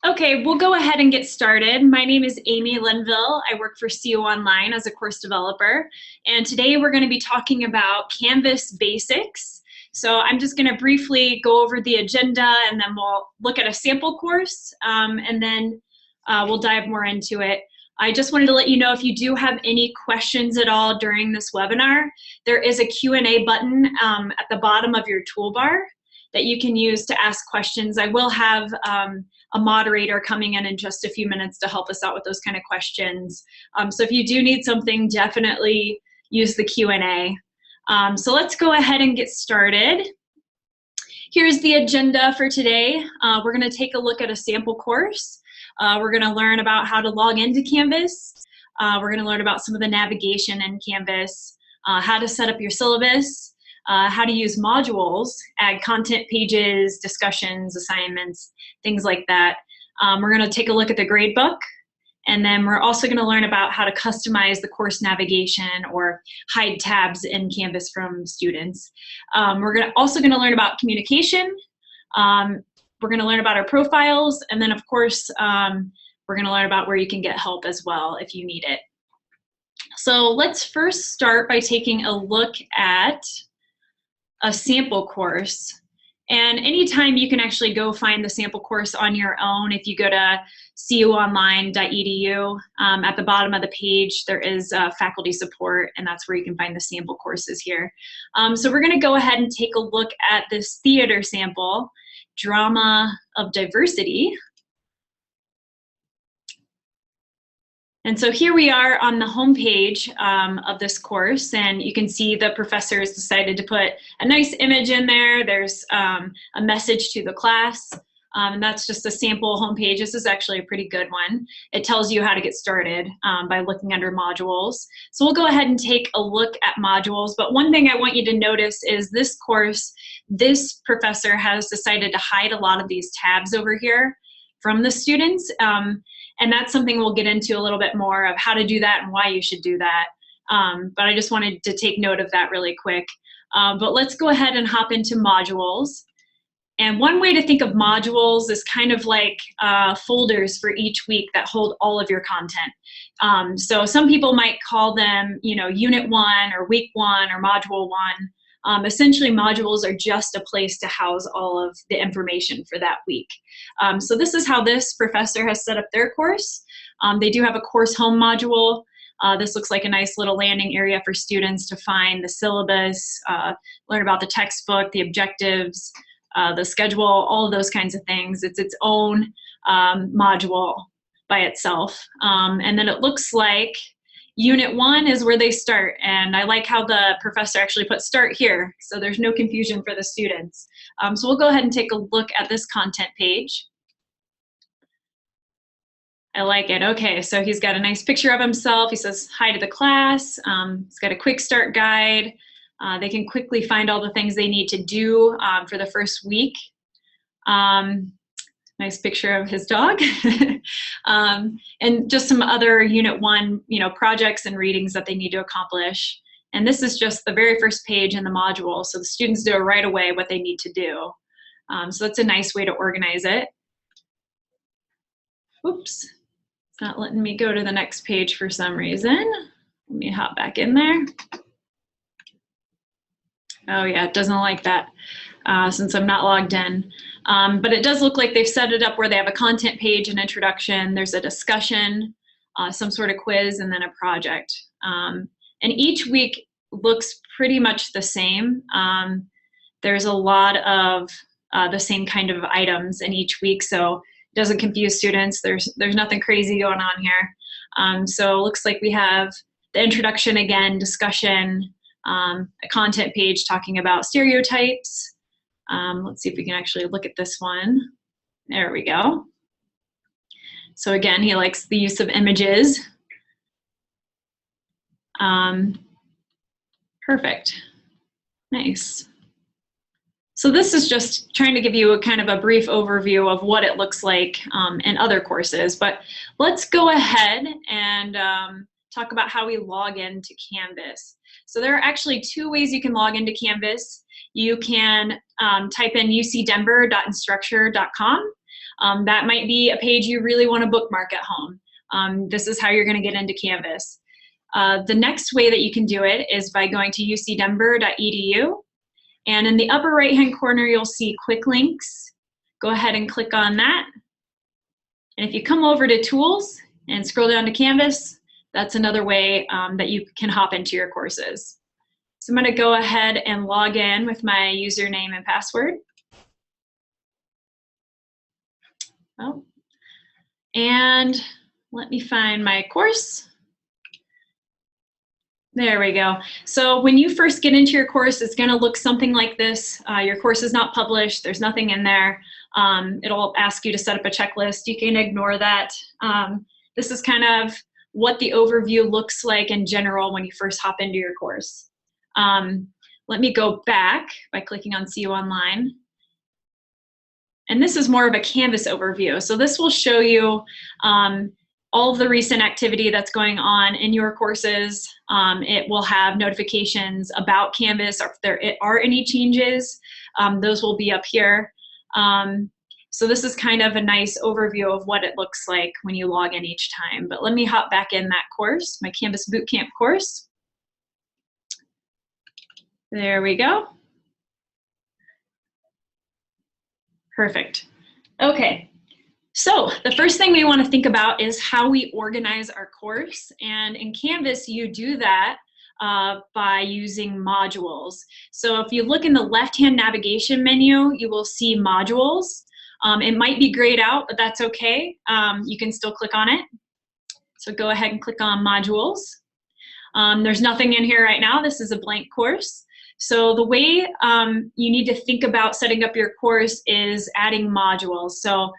Okay, we'll go ahead and get started. My name is Amy Linville. I work for CO Online as a course developer. And today we're going to be talking about Canvas basics. So I'm just going to briefly go over the agenda and then we'll look at a sample course and then we'll dive more into it. I just wanted to let you know if you do have any questions at all during this webinar, there is a Q&A button at the bottom of your toolbar that you can use to ask questions. I will have a moderator coming in just a few minutes to help us out with those kind of questions. So if you do need something, definitely use the Q&A. So let's go ahead and get started. Here's the agenda for today. We're going to take a look at a sample course. We're going to learn about how to log into Canvas. We're going to learn about some of the navigation in Canvas, how to set up your syllabus, how to use modules, add content pages, discussions, assignments, things like that. We're going to take a look at the gradebook, and then we're also going to learn about how to customize the course navigation or hide tabs in Canvas from students. We're also going to learn about communication. We're going to learn about our profiles, and then of course we're going to learn about where you can get help as well if you need it. So let's first start by taking a look at a sample course. And anytime you can actually go find the sample course on your own. If you go to coonline.edu, at the bottom of the page there is faculty support, and that's where you can find the sample courses here. So we're going to go ahead and take a look at this theater sample, Drama of Diversity. And so here we are on the home page of this course, and you can see the professor has decided to put a nice image in there. There's a message to the class, and that's just a sample home page. This is actually a pretty good one. It tells you how to get started by looking under modules. So we'll go ahead and take a look at modules, but one thing I want you to notice is this course, this professor has decided to hide a lot of these tabs over here from the students. And that's something we'll get into a little bit more of how to do that and why you should do that. But I just wanted to take note of that really quick. But let's go ahead and hop into modules. And one way to think of modules is kind of like folders for each week that hold all of your content. So some people might call them, Unit 1 or Week 1 or Module 1. Essentially, modules are just a place to house all of the information for that week. So this is how this professor has set up their course. They do have a course home module. This looks like a nice little landing area for students to find the syllabus, learn about the textbook, the objectives, the schedule, all of those kinds of things. It's its own module by itself. And then it looks like Unit 1 is where they start, and I like how the professor actually put start here, so there's no confusion for the students. So we'll go ahead and take a look at this content page. I like it. Okay, so he's got a nice picture of himself. He says hi to the class. He's got a quick start guide. They can quickly find all the things they need to do for the first week. Nice picture of his dog. And just some other Unit 1, projects and readings that they need to accomplish. And this is just the very first page in the module, so the students know right away what they need to do. So that's a nice way to organize it. Oops, it's not letting me go to the next page for some reason. Let me hop back in there. Oh yeah, it doesn't like that since I'm not logged in. But it does look like they've set it up where they have a content page, an introduction, there's a discussion, some sort of quiz, and then a project. And each week looks pretty much the same. There's a lot of the same kind of items in each week, so it doesn't confuse students. There's nothing crazy going on here. So it looks like we have the introduction again, discussion, a content page talking about stereotypes. Let's see if we can actually look at this one. There we go. So again, he likes the use of images. Perfect. Nice. So this is just trying to give you a kind of a brief overview of what it looks like in other courses. But let's go ahead and talk about how we log into Canvas. So there are actually two ways you can log into Canvas. You can type in ucdenver.instructure.com. That might be a page you really want to bookmark at home. This is how you're going to get into Canvas. The next way that you can do it is by going to ucdenver.edu, and in the upper right-hand corner, you'll see quick links. Go ahead and click on that. And if you come over to Tools and scroll down to Canvas, that's another way that you can hop into your courses. So I'm going to go ahead and log in with my username and password. Oh. And let me find my course. There we go. So when you first get into your course, it's going to look something like this. Your course is not published. There's nothing in there. It'll ask you to set up a checklist. You can ignore that. This is kind of what the overview looks like in general when you first hop into your course. Let me go back by clicking on See You Online. And this is more of a Canvas overview. So this will show you all of the recent activity that's going on in your courses. It will have notifications about Canvas, or if there are any changes, those will be up here. So this is kind of a nice overview of what it looks like when you log in each time. But let me hop back in that course, my Canvas Bootcamp course. There we go. Perfect. Okay. So the first thing we want to think about is how we organize our course. And in Canvas, you do that by using modules. So if you look in the left-hand navigation menu, you will see modules. It might be grayed out, but that's okay. You can still click on it. So go ahead and click on modules. There's nothing in here right now. This is a blank course. So the way you need to think about setting up your course is adding modules. So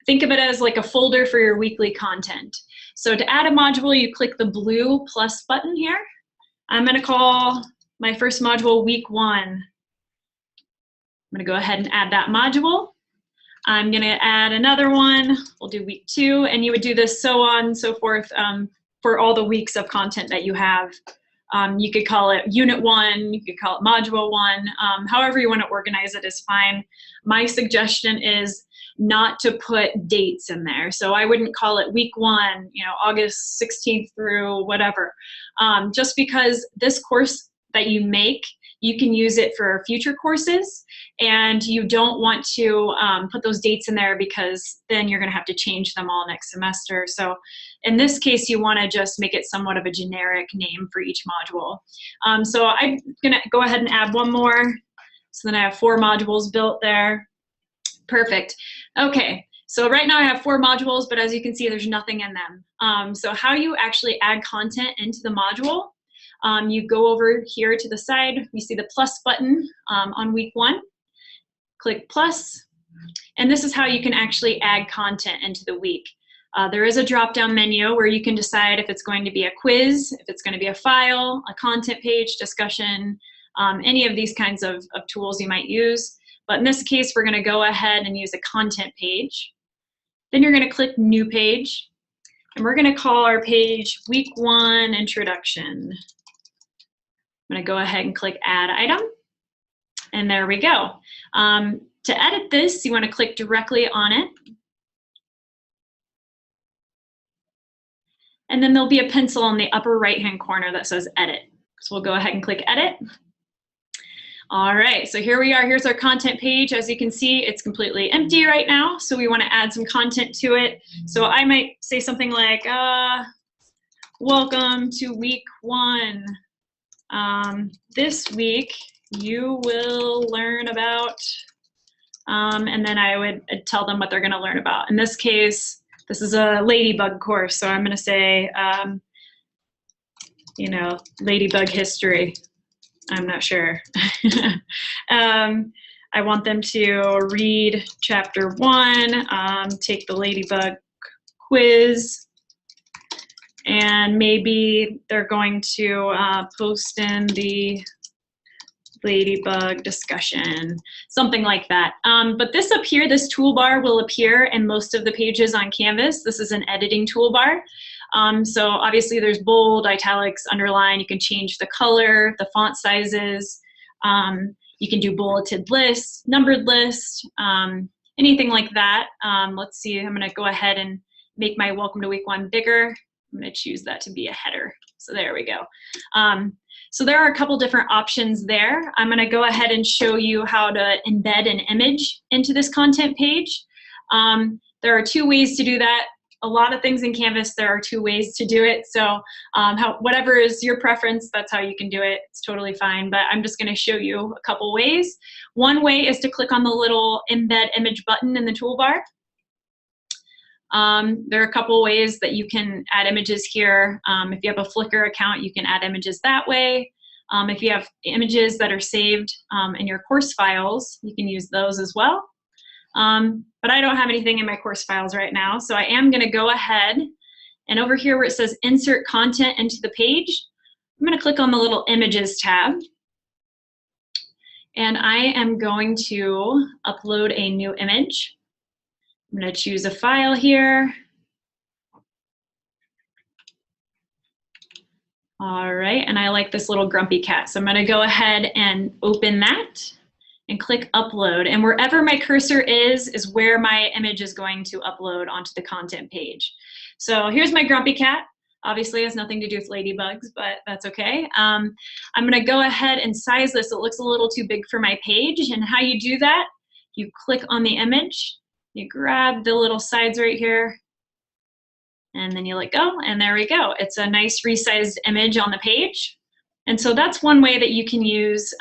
think of it as like a folder for your weekly content. So to add a module, you click the blue plus button here. I'm going to call my first module Week 1. I'm going to go ahead and add that module. I'm going to add another one. We'll do Week 2, and you would do this so on and so forth for all the weeks of content that you have. You could call it Unit 1, you could call it Module 1. However you want to organize it is fine. My suggestion is not to put dates in there. So I wouldn't call it Week 1, August 16th through whatever. Just because this course that you make, you can use it for future courses, and you don't want to put those dates in there because then you're going to have to change them all next semester. So in this case, you want to just make it somewhat of a generic name for each module. So I'm going to go ahead and add one more. So then I have 4 modules built there. Perfect. Okay, so right now I have 4 modules, but as you can see, there's nothing in them. So how you actually add content into the module, you go over here to the side, you see the plus button on Week 1, click plus, and this is how you can actually add content into the week. There is a drop-down menu where you can decide if it's going to be a quiz, if it's going to be a file, a content page, discussion, any of these kinds of tools you might use. But in this case, we're going to go ahead and use a content page. Then you're going to click New Page, and we're going to call our page Week 1 Introduction. I'm going to go ahead and click Add Item, and there we go. To edit this, you want to click directly on it. And then there'll be a pencil in the upper right-hand corner that says Edit. So we'll go ahead and click Edit. All right, so here we are. Here's our content page. As you can see, it's completely empty right now, so we want to add some content to it. So I might say something like, welcome to Week 1. This week, you will learn about, and then I would tell them what they're going to learn about. In this case, this is a ladybug course, so I'm going to say, ladybug history. I'm not sure. I want them to read chapter 1, take the ladybug quiz, and maybe they're going to post in the ladybug discussion, something like that. But this up here, this toolbar will appear in most of the pages on Canvas. This is an editing toolbar. So obviously there's bold, italics, underline. You can change the color, the font sizes. You can do bulleted lists, numbered lists. anything like that. Let's see, I'm gonna go ahead and make my welcome to week 1 bigger. I'm gonna choose that to be a header. So there we go. So there are a couple different options there. I'm gonna go ahead and show you how to embed an image into this content page. There are 2 ways to do that. A lot of things in Canvas, there are 2 ways to do it. So whatever is your preference, that's how you can do it. It's totally fine, but I'm just gonna show you a couple ways. One way is to click on the little embed image button in the toolbar. There are a couple ways that you can add images here. If you have a Flickr account, you can add images that way. If you have images that are saved in your course files, you can use those as well. But I don't have anything in my course files right now, so I am going to go ahead and over here where it says Insert Content into the page, I'm going to click on the little Images tab. And I am going to upload a new image. I'm going to choose a file here. All right, and I like this little grumpy cat, so I'm going to go ahead and open that and click Upload. And wherever my cursor is where my image is going to upload onto the content page. So here's my grumpy cat. Obviously, it has nothing to do with ladybugs, but that's okay. I'm going to go ahead and size this. It looks a little too big for my page. And how you do that, you click on the image, you grab the little sides right here, and then you let go, and there we go. It's a nice resized image on the page. And so that's one way that you can use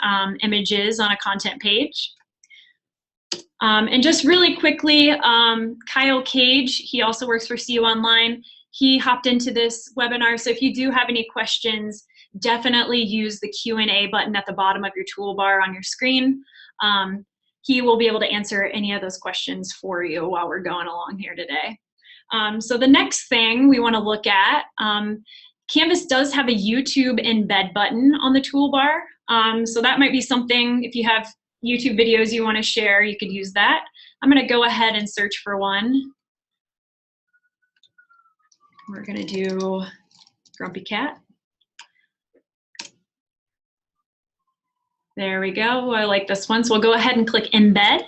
images on a content page. And just really quickly, Kyle Cage, he also works for CU Online. He hopped into this webinar, so if you do have any questions, definitely use the Q&A button at the bottom of your toolbar on your screen. He will be able to answer any of those questions for you while we're going along here today. So the next thing we want to look at, Canvas does have a YouTube embed button on the toolbar. So that might be something, if you have YouTube videos you want to share, you could use that. I'm going to go ahead and search for one. We're going to do Grumpy Cat. There we go. I like this one. So we'll go ahead and click Embed.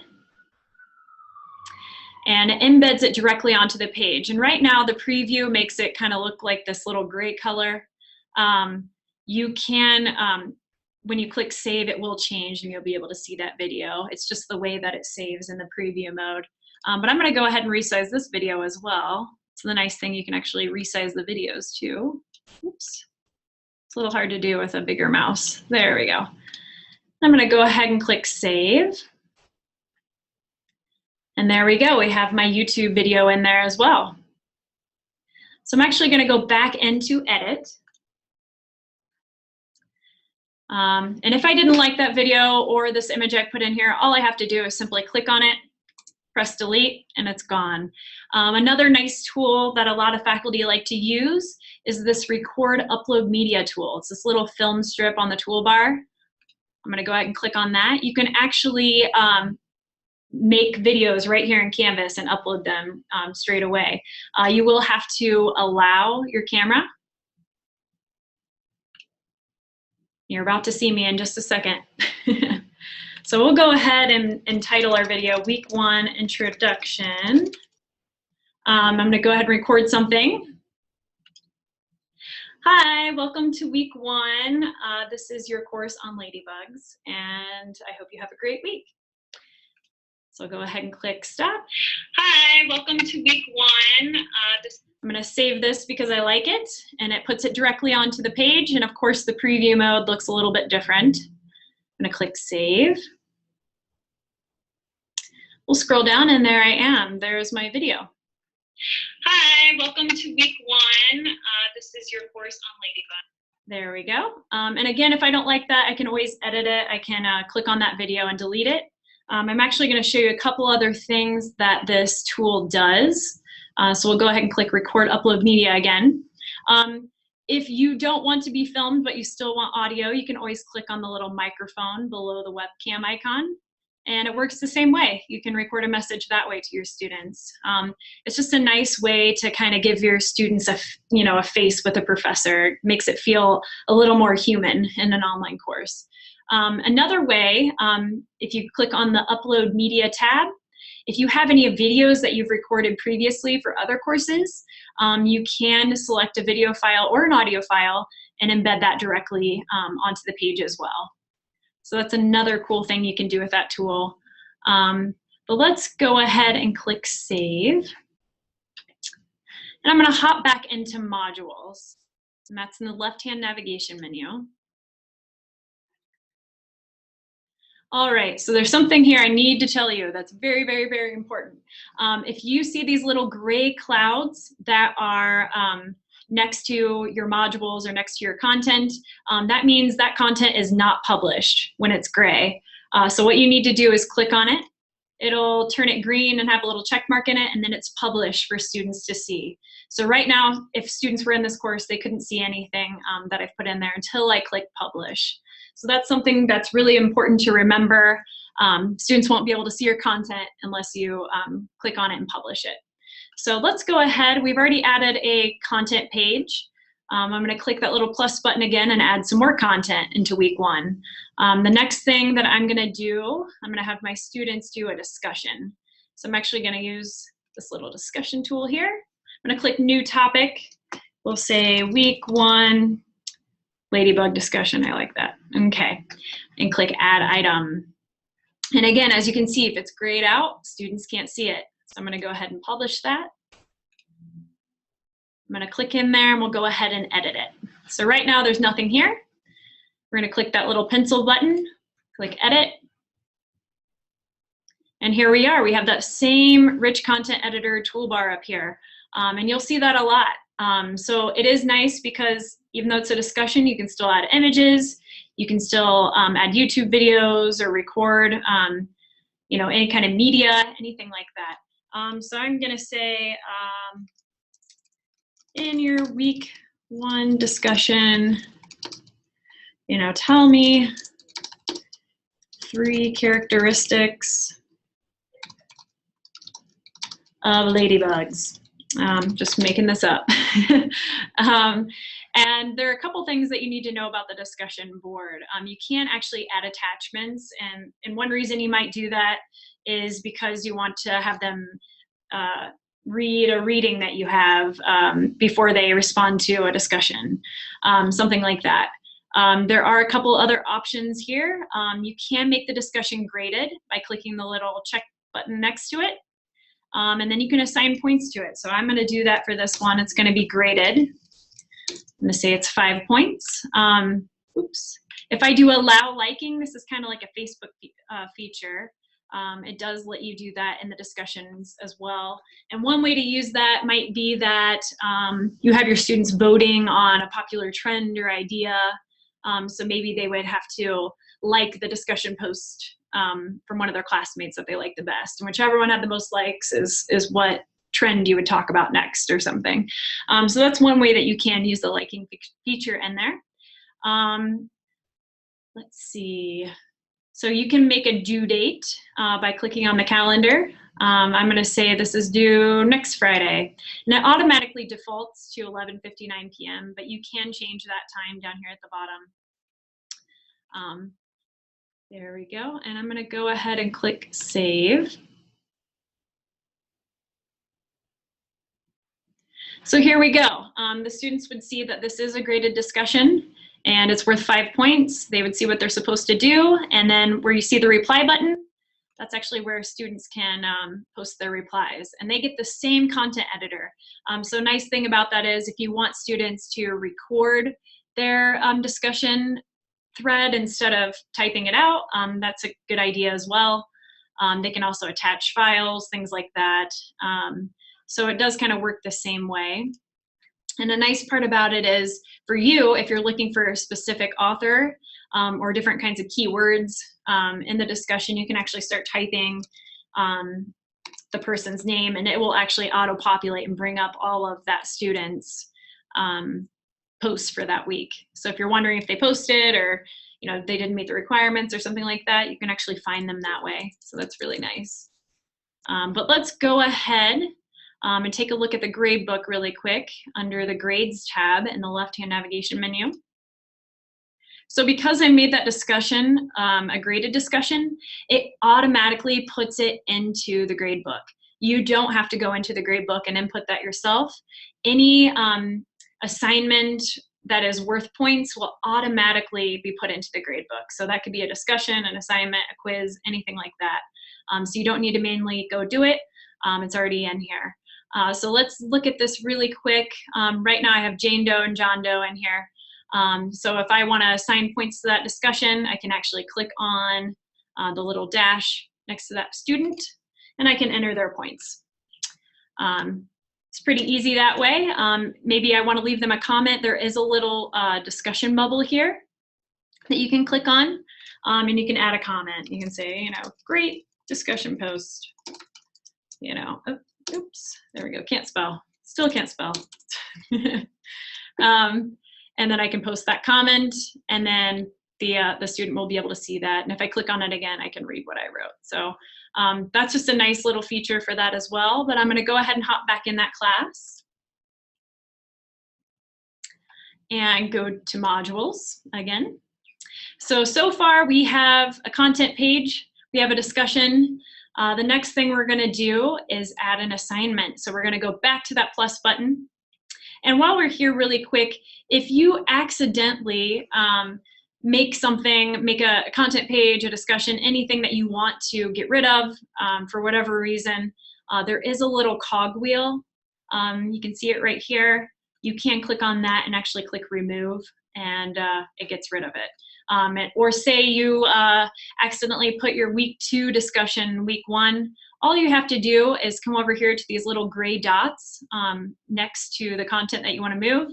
And it embeds it directly onto the page. And right now the preview makes it kind of look like this little gray color. You can, when you click save, it will change and you'll be able to see that video. It's just the way that it saves in the preview mode. But I'm gonna go ahead and resize this video as well. So the nice thing, you can actually resize the videos too. Oops, it's a little hard to do with a bigger mouse. There we go. I'm gonna go ahead and click save. And there we go, we have my YouTube video in there as well. So I'm actually gonna go back into edit. And if I didn't like that video or this image I put in here, all I have to do is simply click on it, press delete, and it's gone. Another nice tool that a lot of faculty like to use is this Record Upload Media tool. It's this little film strip on the toolbar. I'm gonna go ahead and click on that. You can actually make videos right here in Canvas and upload them straight away. You will have to allow your camera. You're about to see me in just a second. So we'll go ahead and title our video Week 1 Introduction. I'm gonna go ahead and record something. Hi, welcome to week 1. This is your course on ladybugs, and I hope you have a great week. So go ahead and click stop. Hi, welcome to week 1. I'm gonna save this because I like it, and it puts it directly onto the page, and of course the preview mode looks a little bit different. I'm gonna click save. We'll scroll down and there I am, there's my video. Hi, welcome to week 1. This is your course on ladybug. There we go. And again, if I don't like that, I can always edit it. I can click on that video and delete it. I'm actually going to show you a couple other things that this tool does. So we'll go ahead and click Record Upload Media again. If you don't want to be filmed but you still want audio, you can always click on the little microphone below the webcam icon. And it works the same way. You can record a message that way to your students. It's just a nice way to kind of give your students a face with a professor. It makes it feel a little more human in an online course. Another way, if you click on the Upload Media tab, If you have any videos that you've recorded previously for other courses, you can select a video file or an audio file and embed that directly onto the page as well. So that's another cool thing you can do with that tool. But let's go ahead and click Save. And I'm going to hop back into Modules. And that's in the left-hand navigation menu. All right, so there's something here I need to tell you that's very, very, very important. If you see these little gray clouds that are next to your modules or next to your content, that means that content is not published when it's gray. So what you need to do is click on it. It'll turn it green and have a little check mark in it, and then it's published for students to see. So right now, if students were in this course, they couldn't see anything that I've put in there until I click Publish. So that's something that's really important to remember. Students won't be able to see your content unless you click on it and publish it. So let's go ahead. We've already added a content page. I'm going to click that little plus button again and add some more content into week 1. The next thing that I'm going to do, I'm going to have my students do a discussion. So I'm actually going to use this little discussion tool here. I'm going to click New Topic. We'll say Week 1 Ladybug Discussion. I like that. Okay. And click Add Item. And again, as you can see, if it's grayed out, students can't see it. So I'm going to go ahead and publish that. I'm going to click in there and we'll go ahead and edit it. So right now there's nothing here. We're going to click that little pencil button, click Edit. And here we are. We have that same rich content editor toolbar up here. And you'll see that a lot. So it is nice because even though it's a discussion, you can still add images. You can still add YouTube videos or record you know, any kind of media, anything like that. So I'm going to say, in your week 1 discussion, you know, tell me 3 characteristics of ladybugs. Just making this up. And there are a couple things that you need to know about the discussion board. You can actually add attachments, and one reason you might do that is because you want to have them read a reading that you have before they respond to a discussion, something like that. There are a couple other options here. You can make the discussion graded by clicking the little check button next to it, and then you can assign points to it. So I'm going to do that for this one. It's going to be graded. I'm going to say it's 5 points. Oops. If I do allow liking, this is kind of like a Facebook feature. It does let you do that in the discussions as well. And one way to use that might be that you have your students voting on a popular trend or idea. So maybe they would have to like the discussion post from one of their classmates that they like the best. And whichever one had the most likes is what trend you would talk about next or something. So that's one way that you can use the liking feature in there. Let's see. So you can make a due date by clicking on the calendar. I'm going to say this is due next Friday. And it automatically defaults to 11:59 p.m., but you can change that time down here at the bottom. There we go. And I'm going to go ahead and click Save. So here we go. The students would see that this is a graded discussion and it's worth 5 points. They would see what they're supposed to do. And then where you see the reply button, that's actually where students can post their replies. And they get the same content editor. So nice thing about that is if you want students to record their discussion thread instead of typing it out, that's a good idea as well. They can also attach files, things like that. So it does kind of work the same way. And the nice part about it is for you, if you're looking for a specific author or different kinds of keywords in the discussion, you can actually start typing the person's name and it will actually auto-populate and bring up all of that student's posts for that week. So if you're wondering if they posted or they didn't meet the requirements or something like that, you can actually find them that way. So that's really nice. But let's go ahead and take a look at the Gradebook really quick under the Grades tab in the left-hand navigation menu. So because I made that discussion a graded discussion, it automatically puts it into the gradebook. You don't have to go into the gradebook and input that yourself. Any assignment that is worth points will automatically be put into the gradebook. So that could be a discussion, an assignment, a quiz, anything like that. So you don't need to manually go do it. It's already in here. So let's look at this really quick. Right now I have Jane Doe and John Doe in here. So if I want to assign points to that discussion, I can actually click on the little dash next to that student, and I can enter their points. It's pretty easy that way. Maybe I want to leave them a comment. There is a little discussion bubble here that you can click on, and you can add a comment. You can say, you know, great discussion post. You know, oops, there we go. Can't spell. Still can't spell. And then I can post that comment, and then the student will be able to see that. And if I click on it again, I can read what I wrote. So that's just a nice little feature for that as well. But I'm going to go ahead and hop back in that class and go to modules again. So far we have a content page, we have a discussion. The next thing we're going to do is add an assignment. So we're going to go back to that plus button. And while we're here really quick, if you accidentally make a content page, a discussion, anything that you want to get rid of for whatever reason, there is a little cogwheel. You can see it right here. You can click on that and actually click remove, and it gets rid of it. Or say you accidentally put your week 2 discussion week 1. All you have to do is come over here to these little gray dots next to the content that you want to move.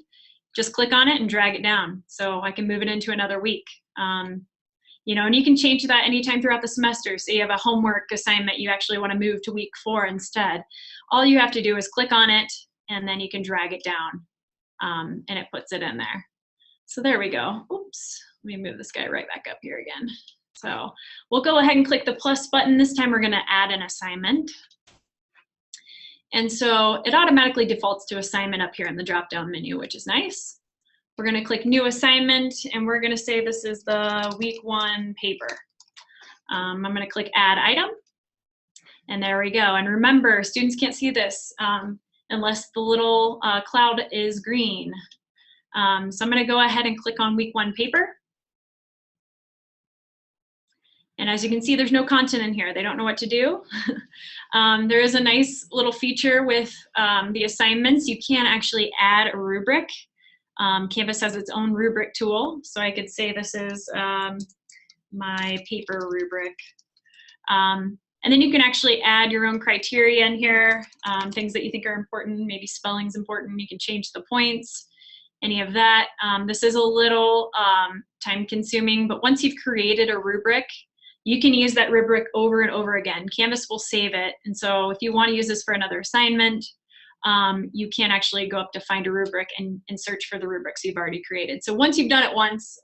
Just click on it and drag it down. So I can move it into another week. You know, and you can change that anytime throughout the semester. So you have a homework assignment you actually want to move to week 4 instead. All you have to do is click on it, and then you can drag it down, and it puts it in there. So there we go. Oops, let me move this guy right back up here again. So we'll go ahead and click the plus button. This time we're going to add an assignment. And so it automatically defaults to assignment up here in the drop-down menu, which is nice. We're going to click new assignment, and we're going to say this is the week 1 paper. I'm going to click add item, and there we go. And remember, students can't see this unless the little cloud is green. So I'm going to go ahead and click on week 1 paper. And as you can see, there's no content in here. They don't know what to do. There is a nice little feature with the assignments. You can actually add a rubric. Canvas has its own rubric tool. So I could say this is my paper rubric. And then you can actually add your own criteria in here, things that you think are important, maybe spelling's important. You can change the points, any of that. This is a little time consuming, but once you've created a rubric, you can use that rubric over and over again. Canvas will save it. And so if you want to use this for another assignment, you can actually go up to find a rubric and search for the rubrics you've already created. So once you've done it once,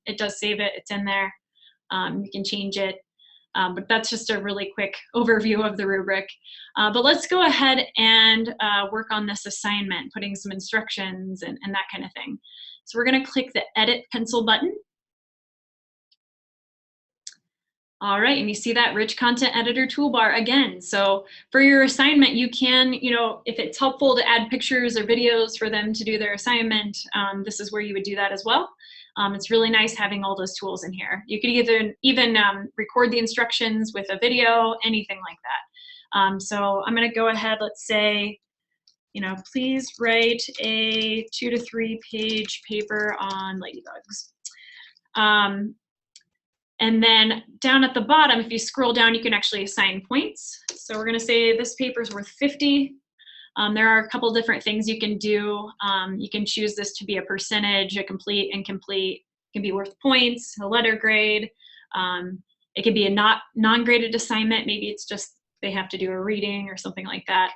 it does save it. It's in there. You can change it. But that's just a really quick overview of the rubric. But let's go ahead and work on this assignment, putting some instructions and that kind of thing. So we're going to click the edit pencil button. All right, and you see that rich content editor toolbar again. So for your assignment, you can, you know, if it's helpful to add pictures or videos for them to do their assignment, this is where you would do that as well. It's really nice having all those tools in here. You could even record the instructions with a video, anything like that. So I'm going to go ahead, let's say, you know, please write a 2 to 3 page paper on ladybugs. And then down at the bottom, if you scroll down, you can actually assign points. So we're going to say this paper is worth 50. There are a couple different things you can do. You can choose this to be a percentage, a complete, incomplete. It can be worth points, a letter grade. It could be a non-graded assignment. Maybe it's just they have to do a reading or something like that.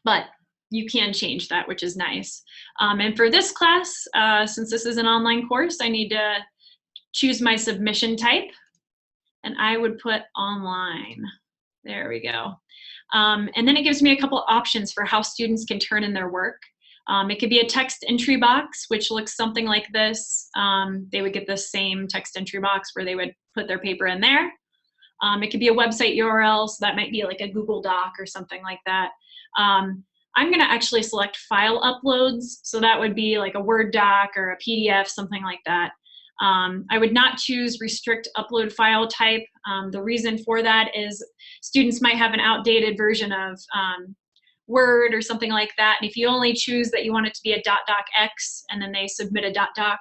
But you can change that, which is nice. And for this class, since this is an online course, I need to choose my submission type, and I would put online. There we go. And then it gives me a couple options for how students can turn in their work. It could be a text entry box, which looks something like this. They would get the same text entry box where they would put their paper in there. It could be a website URL, so that might be like a Google Doc or something like that. I'm going to actually select file uploads, so that would be like a Word doc or a PDF, something like that. I would not choose restrict upload file type. The reason for that is students might have an outdated version of Word or something like that, and if you only choose that you want it to be a .docx and then they submit a .doc,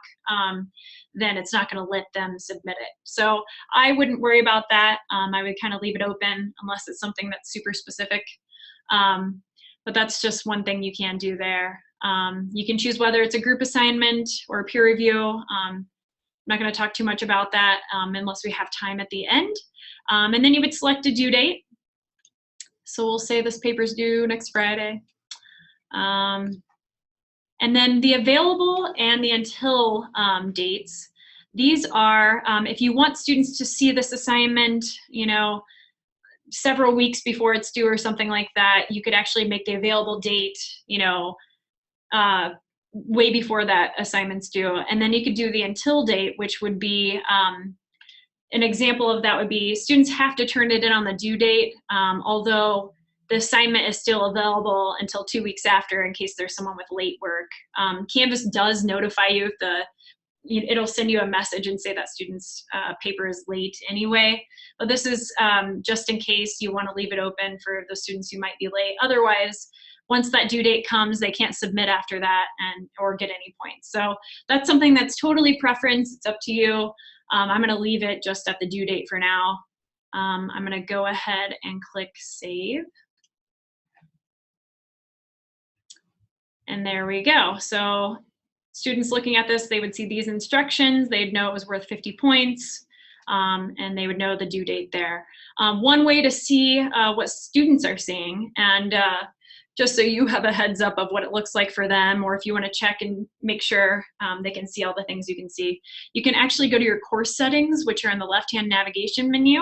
then it's not going to let them submit it. So I wouldn't worry about that. I would kind of leave it open unless it's something that's super specific. But that's just one thing you can do there. You can choose whether it's a group assignment or a peer review. I'm not going to talk too much about that unless we have time at the end. And then you would select a due date. So we'll say this paper's due next Friday. And then the available and the until dates. These are, if you want students to see this assignment, several weeks before it's due or something like that, you could actually make the available date, way before that assignment's due. And then you could do the until date, which would be, an example of that would be students have to turn it in on the due date, although the assignment is still available until 2 weeks after in case there's someone with late work. Canvas does notify you if it'll send you a message and say that student's paper is late anyway. But this is just in case you want to leave it open for the students who might be late. Otherwise, once that due date comes, they can't submit after that or get any points. So that's something that's totally preference. It's up to you. I'm going to leave it just at the due date for now. I'm going to go ahead and click Save. And there we go. So students looking at this, they would see these instructions. They'd know it was worth 50 points, and they would know the due date there. One way to see what students are seeing, and just so you have a heads up of what it looks like for them, or if you want to check and make sure they can see all the things you can see, you can actually go to your course settings, which are in the left-hand navigation menu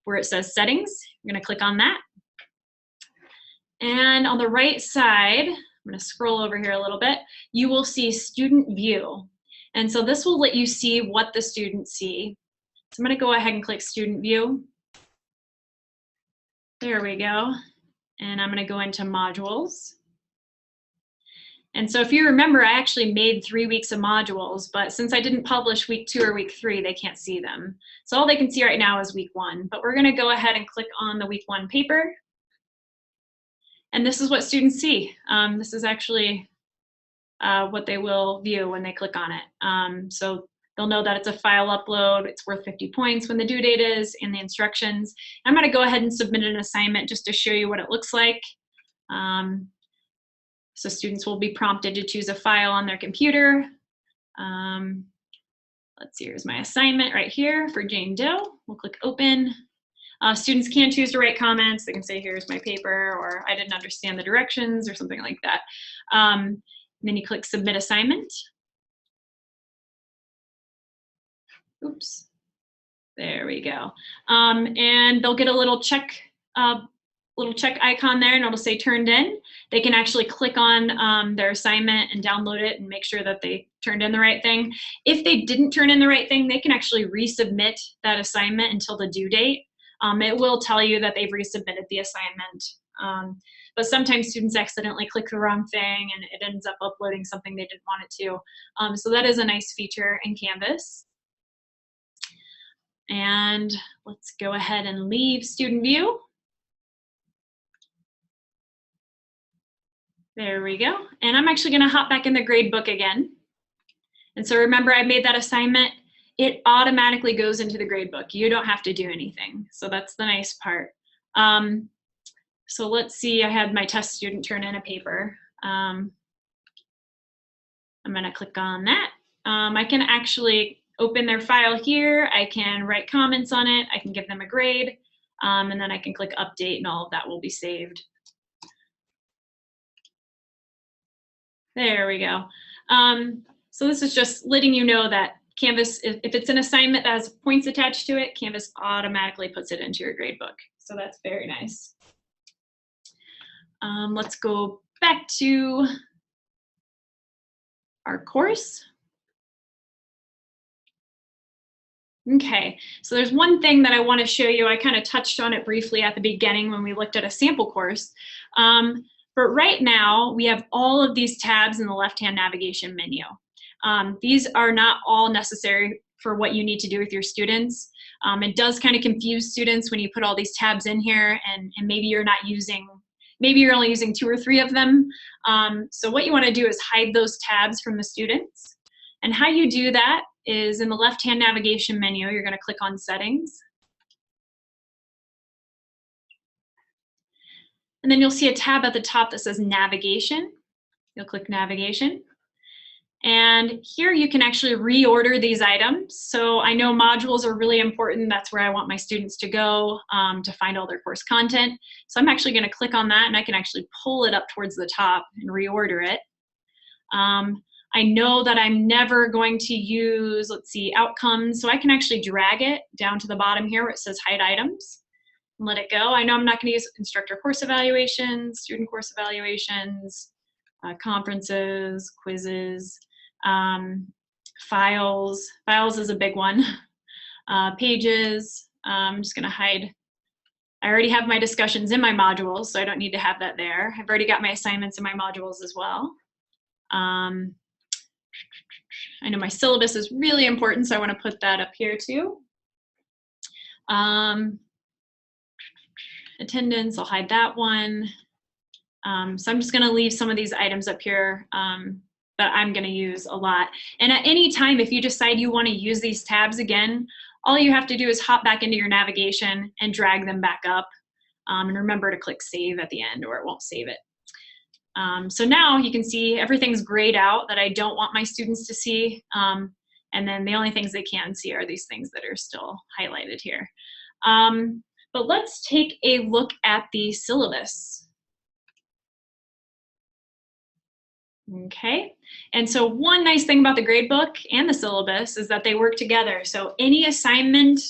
where it says Settings. I'm going to click on that. And on the right side, I'm going to scroll over here a little bit, you will see Student View. And so this will let you see what the students see. So I'm going to go ahead and click Student View. There we go. And I'm going to go into Modules. And so if you remember, I actually made 3 weeks of modules, but since I didn't publish week 2 or week 3, they can't see them. So all they can see right now is week 1. But we're going to go ahead and click on the week 1 paper. And this is what students see. This is actually what they will view when they click on it. So they'll know that it's a file upload, it's worth 50 points when the due date is, and the instructions. I'm going to go ahead and submit an assignment just to show you what it looks like. So students will be prompted to choose a file on their computer. Let's see, here's my assignment right here for Jane Doe. We'll click Open. Students can choose to write comments. They can say, here's my paper, or I didn't understand the directions, or something like that. Then you click Submit Assignment. Oops. There we go. And they'll get a little check icon there, and it'll say Turned In. They can actually click on their assignment and download it and make sure that they turned in the right thing. If they didn't turn in the right thing, they can actually resubmit that assignment until the due date. It will tell you that they've resubmitted the assignment. But sometimes students accidentally click the wrong thing and it ends up uploading something they didn't want it to. So that is a nice feature in Canvas. And let's go ahead and leave Student View. There we go. And I'm actually going to hop back in the Gradebook again. And so remember, I made that assignment. It automatically goes into the Gradebook. You don't have to do anything. So that's the nice part. So let's see, I had my test student turn in a paper. I'm going to click on that. I can actually open their file here. I can write comments on it. I can give them a grade. And then I can click Update, and all of that will be saved. There we go. So this is just letting you know that Canvas, if it's an assignment that has points attached to it, Canvas automatically puts it into your gradebook. So that's very nice. Let's go back to our course. Okay, so there's one thing that I want to show you. I kind of touched on it briefly at the beginning when we looked at a sample course. But right now, we have all of these tabs in the left-hand navigation menu. These are not all necessary for what you need to do with your students. It does kind of confuse students when you put all these tabs in here and maybe you're not using, maybe you're only using 2 or 3 of them. So what you want to do is hide those tabs from the students. And how you do that is in the left-hand navigation menu, you're going to click on Settings. And then you'll see a tab at the top that says Navigation. You'll click Navigation. And here you can actually reorder these items. So I know modules are really important. That's where I want my students to go to find all their course content. So I'm actually going to click on that and I can actually pull it up towards the top and reorder it. I know that I'm never going to use, let's see, outcomes. So I can actually drag it down to the bottom here where it says hide items and let it go. I know I'm not going to use instructor course evaluations, student course evaluations, conferences, quizzes, files. Files is a big one. Pages. I'm just going to hide. I already have my discussions in my modules, so I don't need to have that there. I've already got my assignments in my modules as well. I know my syllabus is really important, so I want to put that up here too. Attendance, I'll hide that one. So I'm just going to leave some of these items up here that I'm going to use a lot. And at any time, if you decide you want to use these tabs again, all you have to do is hop back into your navigation and drag them back up. And remember to click Save at the end or it won't save it. So now you can see everything's grayed out that I don't want my students to see. And then the only things they can see are these things that are still highlighted here. But let's take a look at the syllabus. Okay, and so one nice thing about the gradebook and the syllabus is that they work together. So any assignment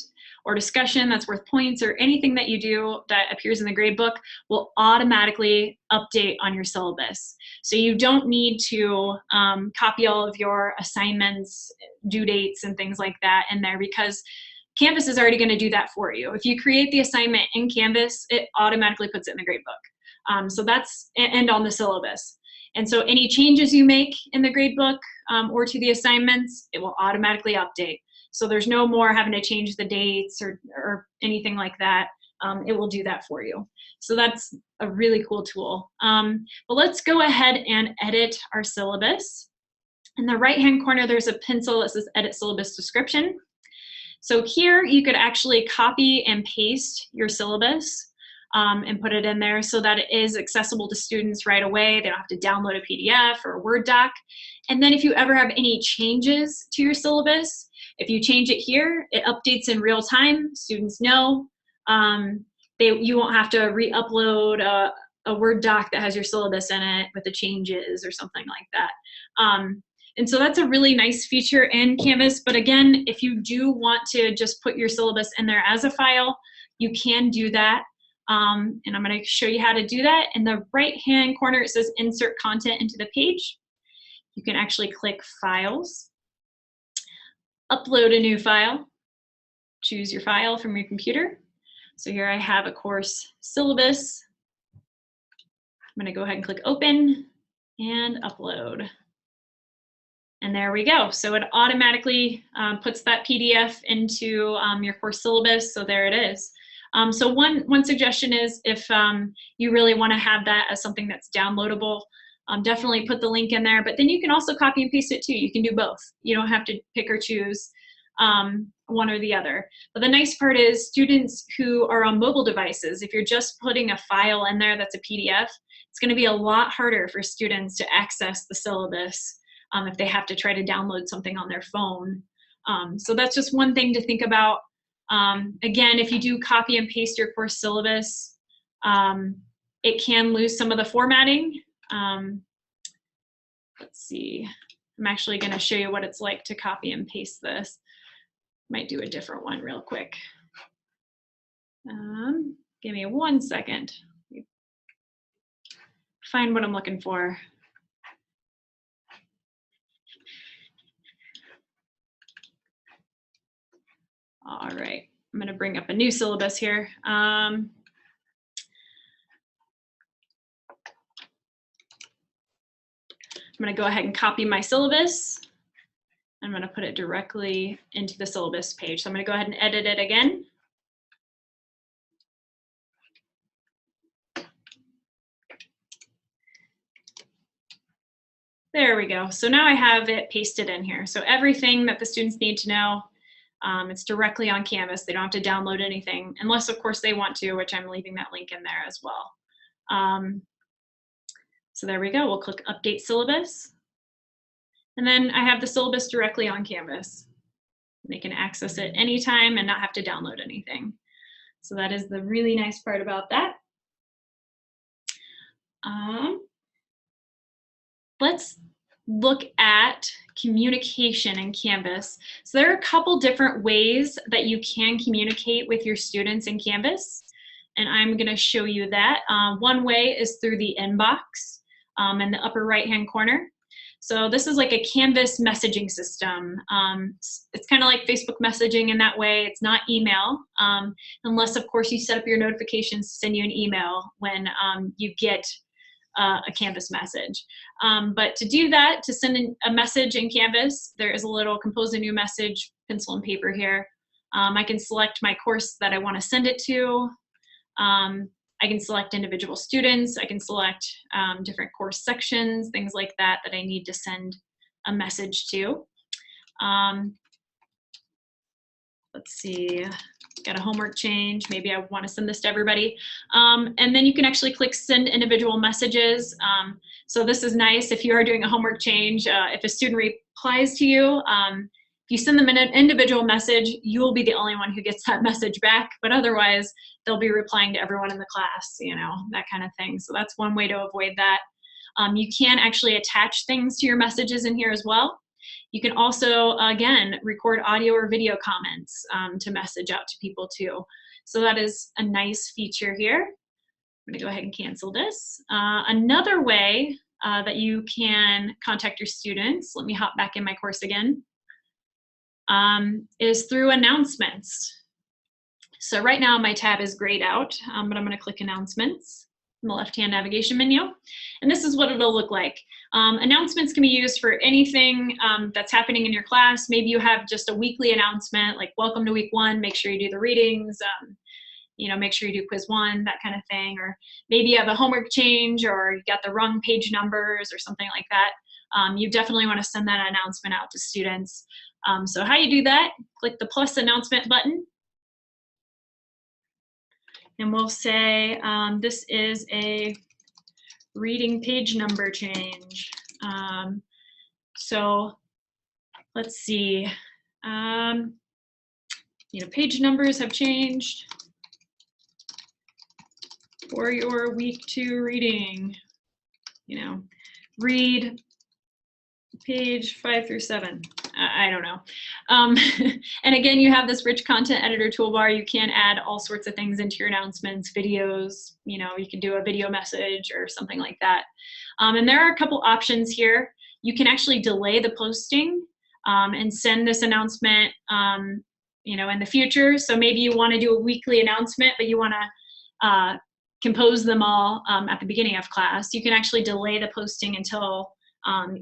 or discussion that's worth points or anything that you do that appears in the gradebook will automatically update on your syllabus. So you don't need to copy all of your assignments, due dates, and things like that in there because Canvas is already going to do that for you. If you create the assignment in Canvas, it automatically puts it in the gradebook. So that's, and on the syllabus. And so any changes you make in the gradebook or to the assignments, it will automatically update. So there's no more having to change the dates or anything like that. It will do that for you. So that's a really cool tool. But let's go ahead and edit our syllabus. In the right-hand corner, there's a pencil that says Edit Syllabus Description. So here you could actually copy and paste your syllabus and put it in there so that it is accessible to students right away. They don't have to download a PDF or a Word doc. And then if you ever have any changes to your syllabus, if you change it here, it updates in real time. Students know. You won't have to re-upload a Word doc that has your syllabus in it with the changes or something like that. And so that's a really nice feature in Canvas. But again, if you do want to just put your syllabus in there as a file, you can do that. And I'm going to show you how to do that. In the right-hand corner, it says Insert Content into the page. You can actually click Files, upload a new file, choose your file from your computer. So here I have a course syllabus. I'm going to go ahead and click Open and Upload. And there we go. So it automatically puts that PDF into your course syllabus. So there it is. So one suggestion is if you really want to have that as something that's downloadable, definitely put the link in there. But then you can also copy and paste it too. You can do both. You don't have to pick or choose one or the other. But the nice part is students who are on mobile devices, if you're just putting a file in there that's a PDF, it's going to be a lot harder for students to access the syllabus if they have to try to download something on their phone. So that's just one thing to think about. Again, if you do copy and paste your course syllabus, it can lose some of the formatting. Let's see, I'm actually going to show you what it's like to copy and paste this. Might do a different one real quick. Give me 1 second. Find what I'm looking for. All right, I'm gonna bring up a new syllabus here. I'm gonna go ahead and copy my syllabus. I'm gonna put it directly into the syllabus page. So I'm gonna go ahead and edit it again. There we go. So now I have it pasted in here. So everything that the students need to know, it's directly on Canvas. They don't have to download anything, unless of course they want to, which I'm leaving that link in there as well. So there we go. We'll click Update Syllabus. And then I have the syllabus directly on Canvas. They can access it anytime and not have to download anything. So that is the really nice part about that. Let's look at communication in Canvas. So there are a couple different ways that you can communicate with your students in Canvas, and I'm going to show you that. One way is through the inbox in the upper right-hand corner. So this is like a Canvas messaging system. It's kind of like Facebook messaging in that way. It's not email, unless of course you set up your notifications to send you an email when you get a Canvas message. But to do that, to send a message in Canvas, there is a little compose a new message, pencil and paper here. I can select my course that I want to send it to. I can select individual students. I can select different course sections, things like that that I need to send a message to. Let's see, got a homework change. Maybe I want to send this to everybody. And then you can actually click send individual messages. So this is nice if you are doing a homework change. If a student replies to you, if you send them an individual message, you will be the only one who gets that message back. But otherwise, they'll be replying to everyone in the class, you know, that kind of thing. So that's one way to avoid that. You can actually attach things to your messages in here as well. You can also, again, record audio or video comments to message out to people too. So that is a nice feature here. I'm gonna go ahead and cancel this. Another way that you can contact your students, let me hop back in my course again, is through announcements. So right now my tab is grayed out, but I'm gonna click announcements in the left-hand navigation menu. And this is what it'll look like. Announcements can be used for anything that's happening in your class. Maybe you have just a weekly announcement, like welcome to week 1, make sure you do the readings, you know, make sure you do quiz 1, that kind of thing. Or maybe you have a homework change or you got the wrong page numbers or something like that. You definitely want to send that announcement out to students. So how you do that, click the plus announcement button. And we'll say this is a reading page number change. So let's see. You know, page numbers have changed for your week 2 reading. You know, read page 5 through 7. I don't know. And again, you have this rich content editor toolbar. You can add all sorts of things into your announcements, videos, you know, you can do a video message or something like that. And there are a couple options here. You can actually delay the posting and send this announcement, you know, in the future. So maybe you want to do a weekly announcement, but you want to compose them all at the beginning of class. You can actually delay the posting until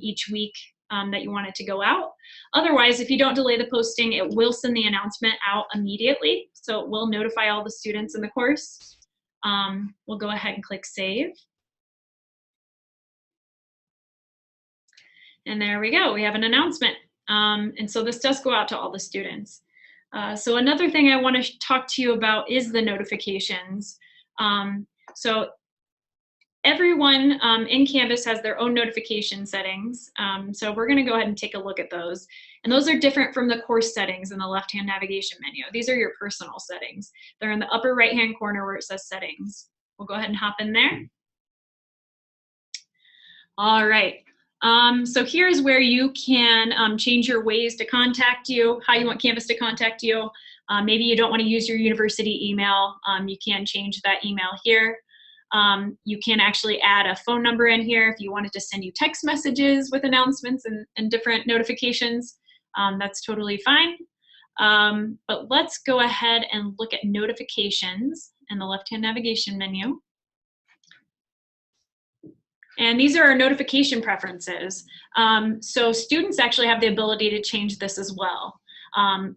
each week that you want it to go out. Otherwise, if you don't delay the posting, it will send the announcement out immediately. So it will notify all the students in the course. We'll go ahead and click save. And there we go, we have an announcement. And so this does go out to all the students. So another thing I want to talk to you about is the notifications. So everyone in Canvas has their own notification settings. So we're going to go ahead and take a look at those. And those are different from the course settings in the left-hand navigation menu. These are your personal settings. They're in the upper right-hand corner where it says settings. We'll go ahead and hop in there. All right. So here's where you can change your ways to contact you, how you want Canvas to contact you. Maybe you don't want to use your university email. You can change that email here. You can actually add a phone number in here if you wanted to send you text messages with announcements and different notifications. That's totally fine. But let's go ahead and look at notifications in the left-hand navigation menu. And these are our notification preferences. So students actually have the ability to change this as well.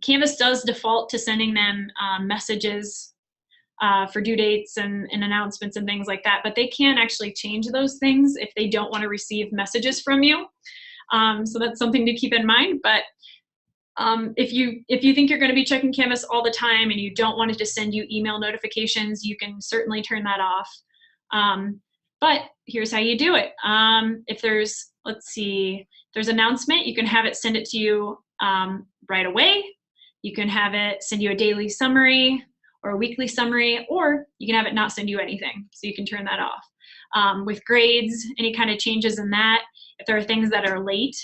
Canvas does default to sending them messages for due dates and announcements and things like that, but they can actually change those things if they don't want to receive messages from you. So that's something to keep in mind. But if you think you're going to be checking Canvas all the time and you don't want it to send you email notifications, you can certainly turn that off. But here's how you do it. If there's, let's see, there's an announcement, you can have it send it to you right away. You can have it send you a daily summary or a weekly summary, or you can have it not send you anything. So you can turn that off. With grades, any kind of changes in that, if there are things that are late,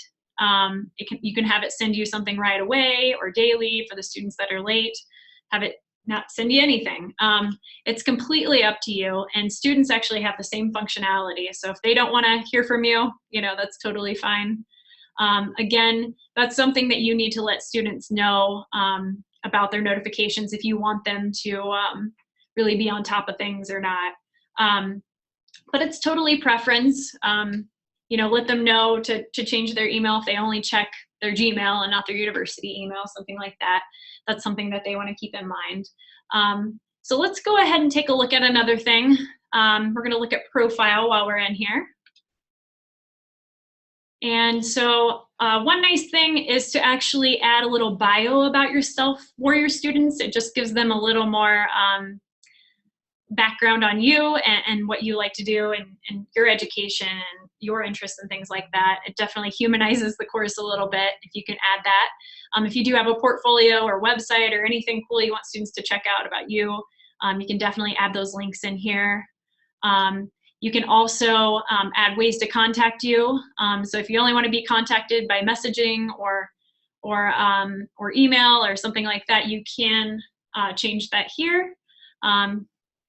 you can have it send you something right away or daily for the students that are late, have it not send you anything. It's completely up to you, and students actually have the same functionality. So if they don't want to hear from you, that's totally fine. Again, that's something that you need to let students know about their notifications if you want them to really be on top of things or not. But it's totally preference. Let them know to change their email if they only check their Gmail and not their university email, something like that. That's something that they want to keep in mind. So let's go ahead and take a look at another thing. We're going to look at profile while we're in here. And so one nice thing is to actually add a little bio about yourself for your students. It just gives them a little more background on you and what you like to do and your education and your interests and things like that. It definitely humanizes the course a little bit if you can add that. If you do have a portfolio or website or anything cool you want students to check out about you, you can definitely add those links in here. You can also add ways to contact you. So if you only want to be contacted by messaging or email or something like that, you can change that here.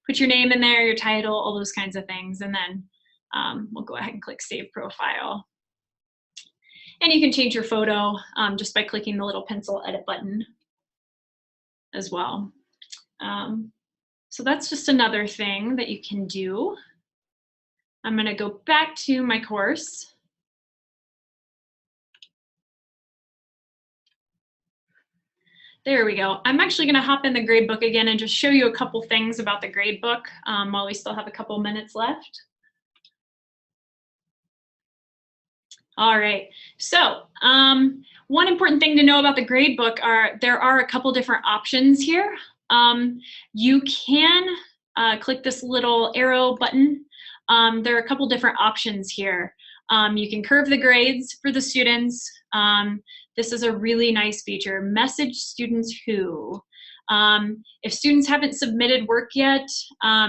Put your name in there, your title, all those kinds of things, and then we'll go ahead and click Save Profile. And you can change your photo just by clicking the little pencil edit button as well. So that's just another thing that you can do. I'm going to go back to my course. There we go. I'm actually going to hop in the gradebook again and just show you a couple things about the gradebook while we still have a couple minutes left. All right, so one important thing to know about the gradebook there are a couple different options here. You can click this little arrow button. There are a couple different options here. You can curve the grades for the students. This is a really nice feature. Message students who. If students haven't submitted work yet,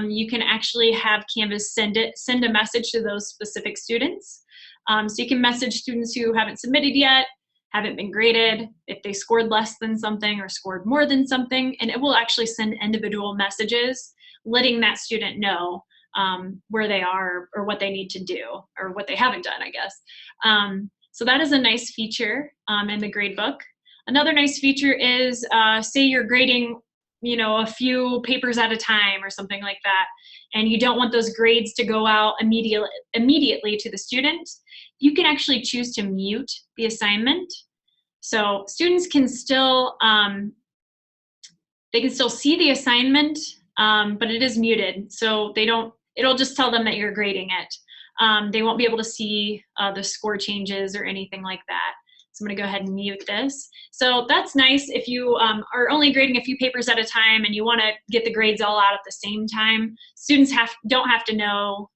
you can actually have Canvas send a message to those specific students. So you can message students who haven't submitted yet, haven't been graded, if they scored less than something or scored more than something, and it will actually send individual messages letting that student know where they are or what they need to do or what they haven't done, I guess. So that is a nice feature in the gradebook. Another nice feature is say you're grading a few papers at a time or something like that, and you don't want those grades to go out immediately to the student. You can actually choose to mute the assignment. So students can still, they can still see the assignment, but it is muted. So it'll just tell them that you're grading it. They won't be able to see the score changes or anything like that. So I'm going to go ahead and mute this. So that's nice if you are only grading a few papers at a time and you want to get the grades all out at the same time. Students don't have to know,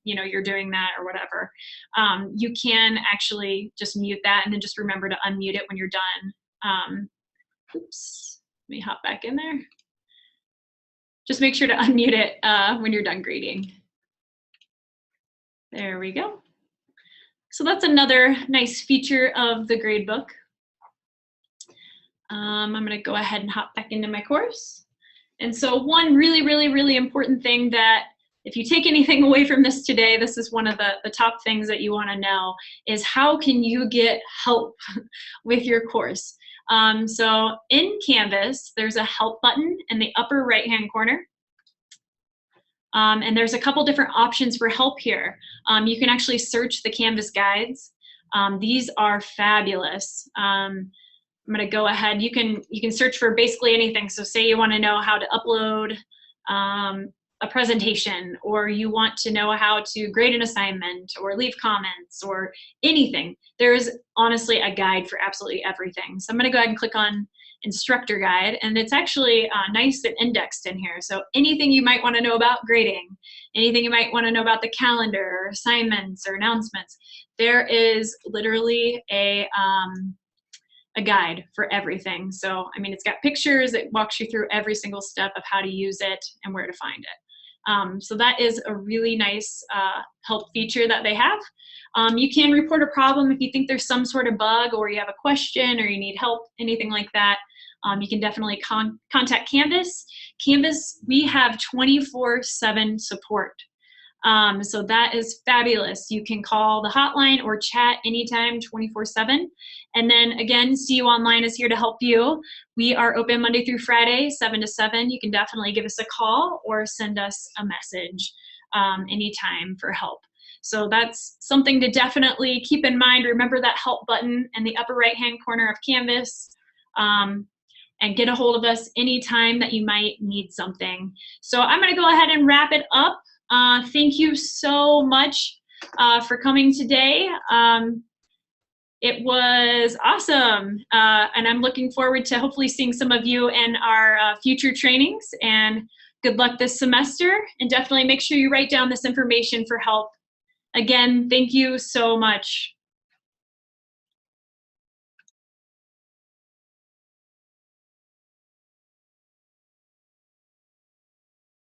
you're doing that or whatever. You can actually just mute that and then just remember to unmute it when you're done. Oops, let me hop back in there. Just make sure to unmute it when you're done grading. There we go. So that's another nice feature of the gradebook. I'm going to go ahead and hop back into my course. And so one really, really, really important thing that if you take anything away from this today, this is one of the top things that you want to know is how can you get help with your course? So in Canvas, there's a help button in the upper right-hand corner. And there's a couple different options for help here. You can actually search the Canvas guides. These are fabulous. I'm going to go ahead. You can search for basically anything. So say you want to know how to upload a presentation, or you want to know how to grade an assignment or leave comments or anything. There's honestly a guide for absolutely everything. So I'm going to go ahead and click on Instructor Guide, and it's actually nice and indexed in here. So anything you might want to know about grading, anything you might want to know about the calendar or assignments or announcements, there is literally a guide for everything. So, I mean, it's got pictures, it walks you through every single step of how to use it and where to find it. So that is a really nice help feature that they have. You can report a problem if you think there's some sort of bug, or you have a question, or you need help, anything like that. You can definitely contact Canvas. Canvas, we have 24/7 support. So that is fabulous. You can call the hotline or chat anytime, 24/7. And then again, CU Online is here to help you. We are open Monday through Friday, 7 to 7. You can definitely give us a call or send us a message anytime for help. So that's something to definitely keep in mind. Remember that help button in the upper right-hand corner of Canvas. And get a hold of us anytime that you might need something. So I'm going to go ahead and wrap it up. Thank you so much for coming today. It was awesome. And I'm looking forward to hopefully seeing some of you in our future trainings. And good luck this semester. And definitely make sure you write down this information for help. Again, thank you so much.